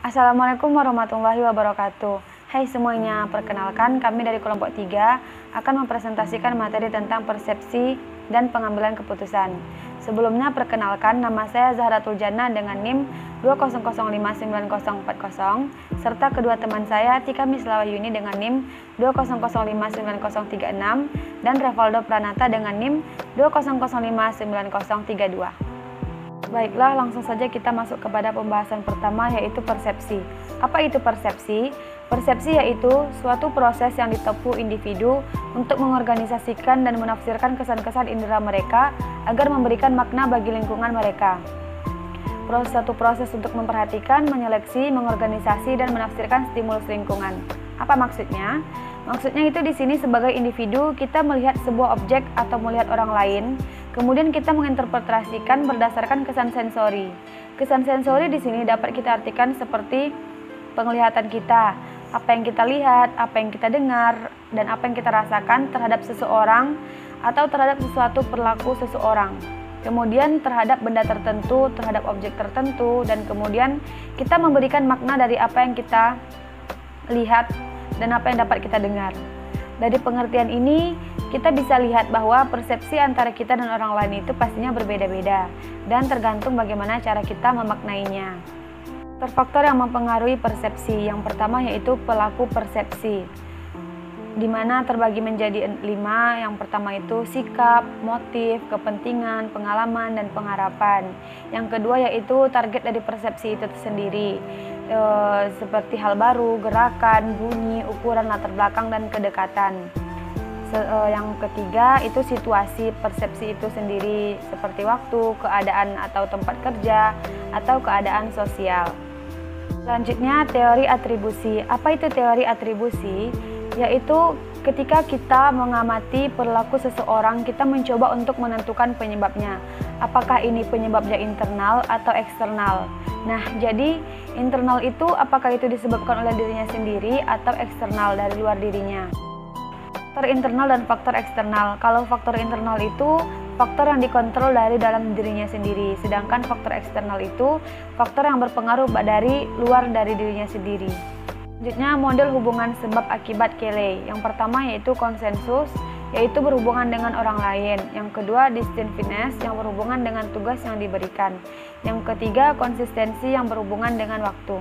Assalamualaikum warahmatullahi wabarakatuh. Hai semuanya, perkenalkan kami dari kelompok 3 akan mempresentasikan materi tentang persepsi dan pengambilan keputusan. Sebelumnya perkenalkan, nama saya Zahratul Jannah dengan NIM 200599040 serta kedua teman saya Tika Mislawayuni dengan NIM 200599036 dan Revaldo Pranata dengan NIM 200599032. Baiklah, langsung saja kita masuk kepada pembahasan pertama, yaitu persepsi. Apa itu persepsi? Persepsi yaitu suatu proses yang ditempuh individu untuk mengorganisasikan dan menafsirkan kesan-kesan indera mereka agar memberikan makna bagi lingkungan mereka. Suatu proses untuk memperhatikan, menyeleksi, mengorganisasi, dan menafsirkan stimulus lingkungan. Apa maksudnya? Maksudnya itu di sini sebagai individu kita melihat sebuah objek atau melihat orang lain, kemudian kita menginterpretasikan berdasarkan kesan sensori. Kesan sensori di sini dapat kita artikan seperti penglihatan kita, apa yang kita lihat, apa yang kita dengar, dan apa yang kita rasakan terhadap seseorang atau terhadap sesuatu perilaku seseorang. Kemudian terhadap benda tertentu, terhadap objek tertentu, dan kemudian kita memberikan makna dari apa yang kita lihat dan apa yang dapat kita dengar. Dari pengertian ini, kita bisa lihat bahwa persepsi antara kita dan orang lain itu pastinya berbeda-beda dan tergantung bagaimana cara kita memaknainya. Faktor yang mempengaruhi persepsi, yang pertama yaitu pelaku persepsi, di mana terbagi menjadi 5. Yang pertama itu sikap, motif, kepentingan, pengalaman, dan pengharapan. Yang kedua yaitu target dari persepsi itu sendiri, seperti hal baru, gerakan, bunyi, ukuran latar belakang, dan kedekatan. Yang ketiga itu situasi persepsi itu sendiri, seperti waktu, keadaan atau tempat kerja, atau keadaan sosial. Selanjutnya teori atribusi. Apa itu teori atribusi? Yaitu ketika kita mengamati perilaku seseorang, kita mencoba untuk menentukan penyebabnya. Apakah ini penyebabnya internal atau eksternal? Nah, jadi internal itu apakah itu disebabkan oleh dirinya sendiri atau eksternal dari luar dirinya? Faktor internal dan faktor eksternal. Kalau faktor internal itu faktor yang dikontrol dari dalam dirinya sendiri, sedangkan faktor eksternal itu faktor yang berpengaruh dari luar dari dirinya sendiri. Selanjutnya model hubungan sebab akibat Cayley. Yang pertama yaitu konsensus, yaitu berhubungan dengan orang lain. Yang kedua distinctiveness, yang berhubungan dengan tugas yang diberikan. Yang ketiga konsistensi, yang berhubungan dengan waktu.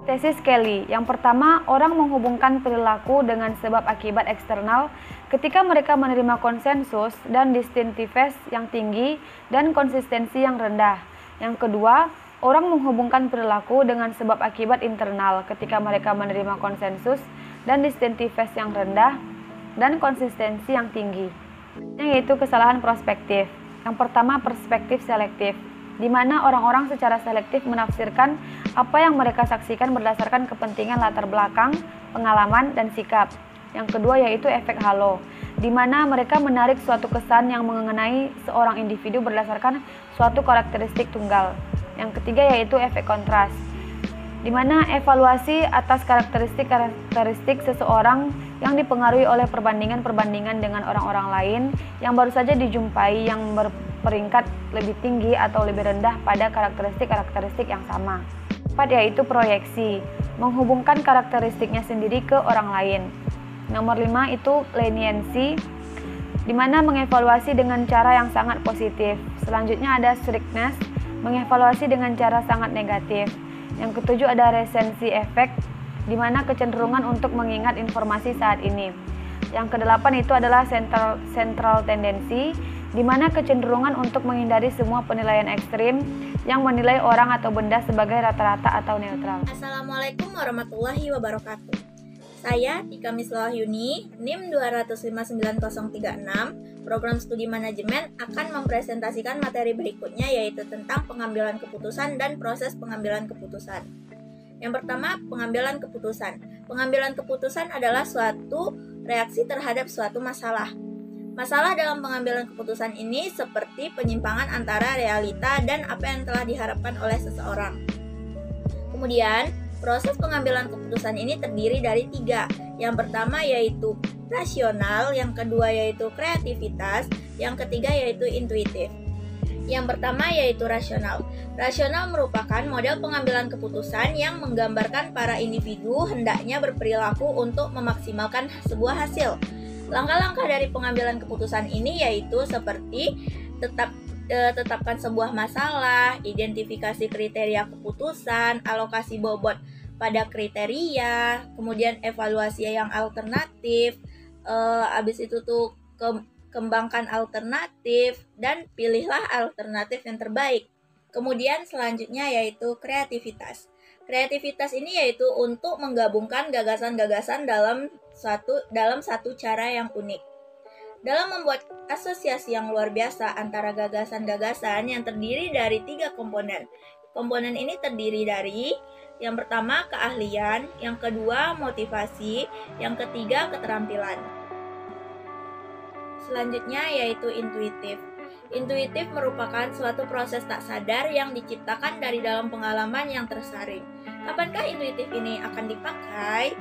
Tesis Cayley. Yang pertama, orang menghubungkan perilaku dengan sebab akibat eksternal ketika mereka menerima konsensus dan distinctiveness yang tinggi dan konsistensi yang rendah. Yang kedua, orang menghubungkan perilaku dengan sebab akibat internal ketika mereka menerima konsensus dan distinctiveness yang rendah dan konsistensi yang tinggi. Yaitu kesalahan prospektif. Yang pertama, perspektif selektif, di mana orang-orang secara selektif menafsirkan apa yang mereka saksikan berdasarkan kepentingan latar belakang, pengalaman, dan sikap. Yang kedua yaitu efek halo, di mana mereka menarik suatu kesan yang mengenai seorang individu berdasarkan suatu karakteristik tunggal. Yang ketiga yaitu efek kontras, di mana evaluasi atas karakteristik seseorang yang dipengaruhi oleh perbandingan dengan orang-orang lain yang baru saja dijumpai yang berperingkat lebih tinggi atau lebih rendah pada karakteristik yang sama. Empat yaitu proyeksi, menghubungkan karakteristiknya sendiri ke orang lain. Nomor 5 itu leniency, di mana mengevaluasi dengan cara yang sangat positif. Selanjutnya ada strictness, mengevaluasi dengan cara sangat negatif. Yang ketujuh ada recency effect, di mana kecenderungan untuk mengingat informasi saat ini. Yang kedelapan itu adalah central tendency, di mana kecenderungan untuk menghindari semua penilaian ekstrim yang menilai orang atau benda sebagai rata-rata atau netral. Assalamualaikum warahmatullahi wabarakatuh. Saya Tika Mislawayuni, NIM 200599036, Program Studi Manajemen akan mempresentasikan materi berikutnya, yaitu tentang pengambilan keputusan dan proses pengambilan keputusan. Yang pertama, pengambilan keputusan. Pengambilan keputusan adalah suatu reaksi terhadap suatu masalah. Masalah dalam pengambilan keputusan ini seperti penyimpangan antara realita dan apa yang telah diharapkan oleh seseorang. Kemudian, proses pengambilan keputusan ini terdiri dari 3. Yang pertama yaitu rasional, yang kedua yaitu kreativitas, yang ketiga yaitu intuitif. Yang pertama yaitu rasional. Rasional merupakan model pengambilan keputusan yang menggambarkan para individu hendaknya berperilaku untuk memaksimalkan sebuah hasil. Langkah-langkah dari pengambilan keputusan ini yaitu seperti tetapkan sebuah masalah, identifikasi kriteria keputusan, alokasi bobot pada kriteria, kemudian evaluasi yang alternatif, habis itu tuh kembangkan alternatif, dan pilihlah alternatif yang terbaik. Kemudian selanjutnya yaitu kreativitas. Kreativitas ini yaitu untuk menggabungkan gagasan-gagasan dalam satu cara yang unik. Dalam membuat asosiasi yang luar biasa antara gagasan-gagasan yang terdiri dari 3 komponen. Komponen ini terdiri dari yang pertama keahlian, yang kedua motivasi, yang ketiga keterampilan. Selanjutnya yaitu intuitif. Intuitif merupakan suatu proses tak sadar yang diciptakan dari dalam pengalaman yang tersaring. Kapankah intuitif ini akan dipakai?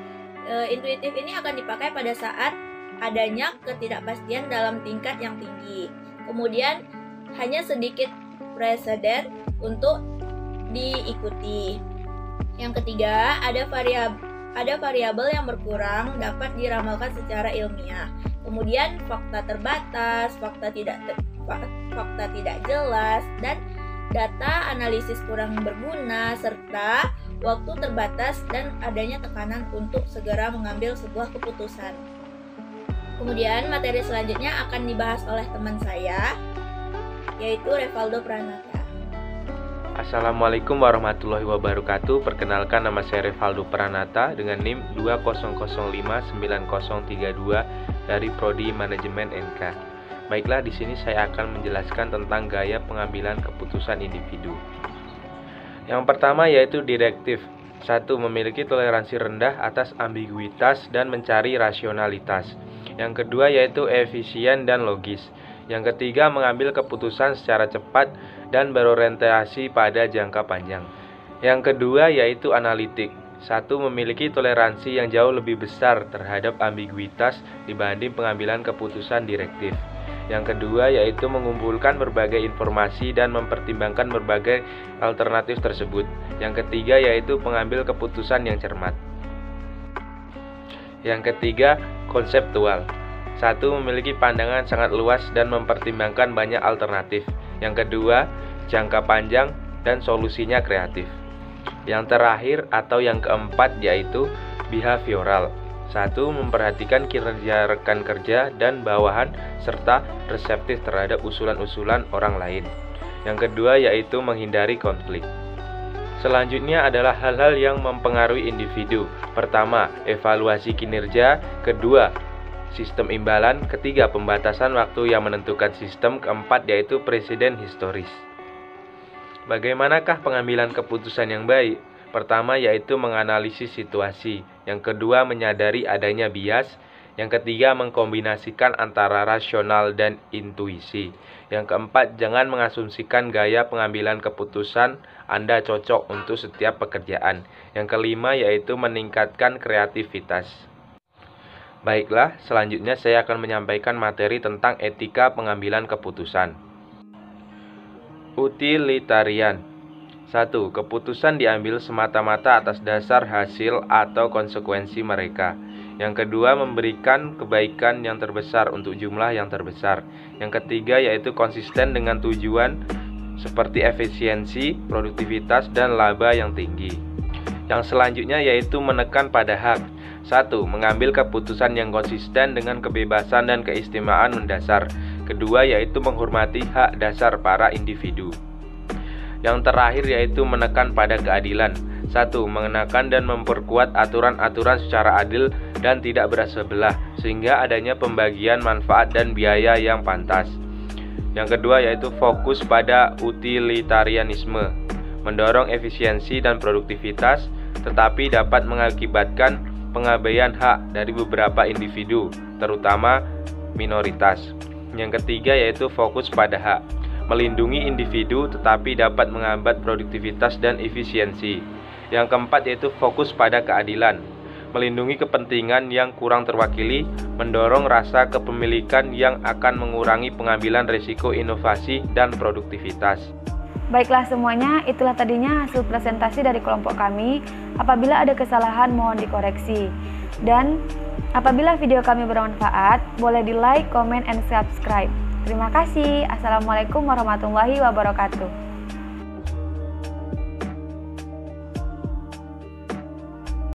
Intuitif ini akan dipakai pada saat adanya ketidakpastian dalam tingkat yang tinggi. Kemudian hanya sedikit preseden untuk diikuti. Yang ketiga, ada variabel yang berkurang dapat diramalkan secara ilmiah. Kemudian fakta terbatas, fakta tidak jelas, dan data analisis kurang berguna, serta waktu terbatas dan adanya tekanan untuk segera mengambil sebuah keputusan. Kemudian materi selanjutnya akan dibahas oleh teman saya, yaitu Revaldo Pranata. Assalamualaikum warahmatullahi wabarakatuh. Perkenalkan, nama saya Revaldo Pranata dengan NIM 200590032 dari Prodi Manajemen NK. Baiklah, di sini saya akan menjelaskan tentang gaya pengambilan keputusan individu. Yang pertama yaitu direktif. 1. Memiliki toleransi rendah atas ambiguitas dan mencari rasionalitas. Yang kedua yaitu efisien dan logis. Yang ketiga, mengambil keputusan secara cepat dan berorientasi pada jangka panjang. Yang kedua yaitu analitik. 1. Memiliki toleransi yang jauh lebih besar terhadap ambiguitas dibanding pengambilan keputusan direktif. Yang kedua yaitu mengumpulkan berbagai informasi dan mempertimbangkan berbagai alternatif tersebut. Yang ketiga yaitu pengambil keputusan yang cermat. Yang ketiga, konseptual. 1. Memiliki pandangan sangat luas dan mempertimbangkan banyak alternatif. Yang kedua, jangka panjang dan solusinya kreatif. Yang terakhir atau yang keempat yaitu behavioral. 1. Memperhatikan kinerja rekan kerja dan bawahan serta reseptif terhadap usulan-usulan orang lain. Yang kedua yaitu menghindari konflik. Selanjutnya adalah hal-hal yang mempengaruhi individu. Pertama, evaluasi kinerja. Kedua, sistem imbalan. Ketiga, pembatasan waktu yang menentukan sistem. Keempat yaitu presiden historis. Bagaimanakah pengambilan keputusan yang baik? Pertama yaitu menganalisis situasi. Yang kedua, menyadari adanya bias. Yang ketiga, mengkombinasikan antara rasional dan intuisi. Yang keempat, jangan mengasumsikan gaya pengambilan keputusan Anda cocok untuk setiap pekerjaan. Yang kelima yaitu meningkatkan kreativitas. Baiklah, selanjutnya saya akan menyampaikan materi tentang etika pengambilan keputusan. Utilitarian. 1. Keputusan diambil semata-mata atas dasar hasil atau konsekuensi mereka. Yang kedua, memberikan kebaikan yang terbesar untuk jumlah yang terbesar. Yang ketiga yaitu konsisten dengan tujuan seperti efisiensi, produktivitas, dan laba yang tinggi. Yang selanjutnya yaitu menekan pada hak. 1. Mengambil keputusan yang konsisten dengan kebebasan dan keistimewaan mendasar. Kedua yaitu menghormati hak dasar para individu. Yang terakhir yaitu menekan pada keadilan. 1. Mengenakan dan memperkuat aturan-aturan secara adil dan tidak bersebelah, sehingga adanya pembagian manfaat dan biaya yang pantas. Yang kedua yaitu fokus pada utilitarianisme, mendorong efisiensi dan produktivitas, tetapi dapat mengakibatkan pengabaian hak dari beberapa individu, terutama minoritas. Yang ketiga yaitu fokus pada hak, melindungi individu tetapi dapat menghambat produktivitas dan efisiensi. Yang keempat yaitu fokus pada keadilan, melindungi kepentingan yang kurang terwakili, mendorong rasa kepemilikan yang akan mengurangi pengambilan risiko inovasi dan produktivitas. Baiklah semuanya, itulah tadinya hasil presentasi dari kelompok kami. Apabila ada kesalahan mohon dikoreksi. Dan apabila video kami bermanfaat, boleh di like, comment, and subscribe. Terima kasih. Assalamualaikum warahmatullahi wabarakatuh.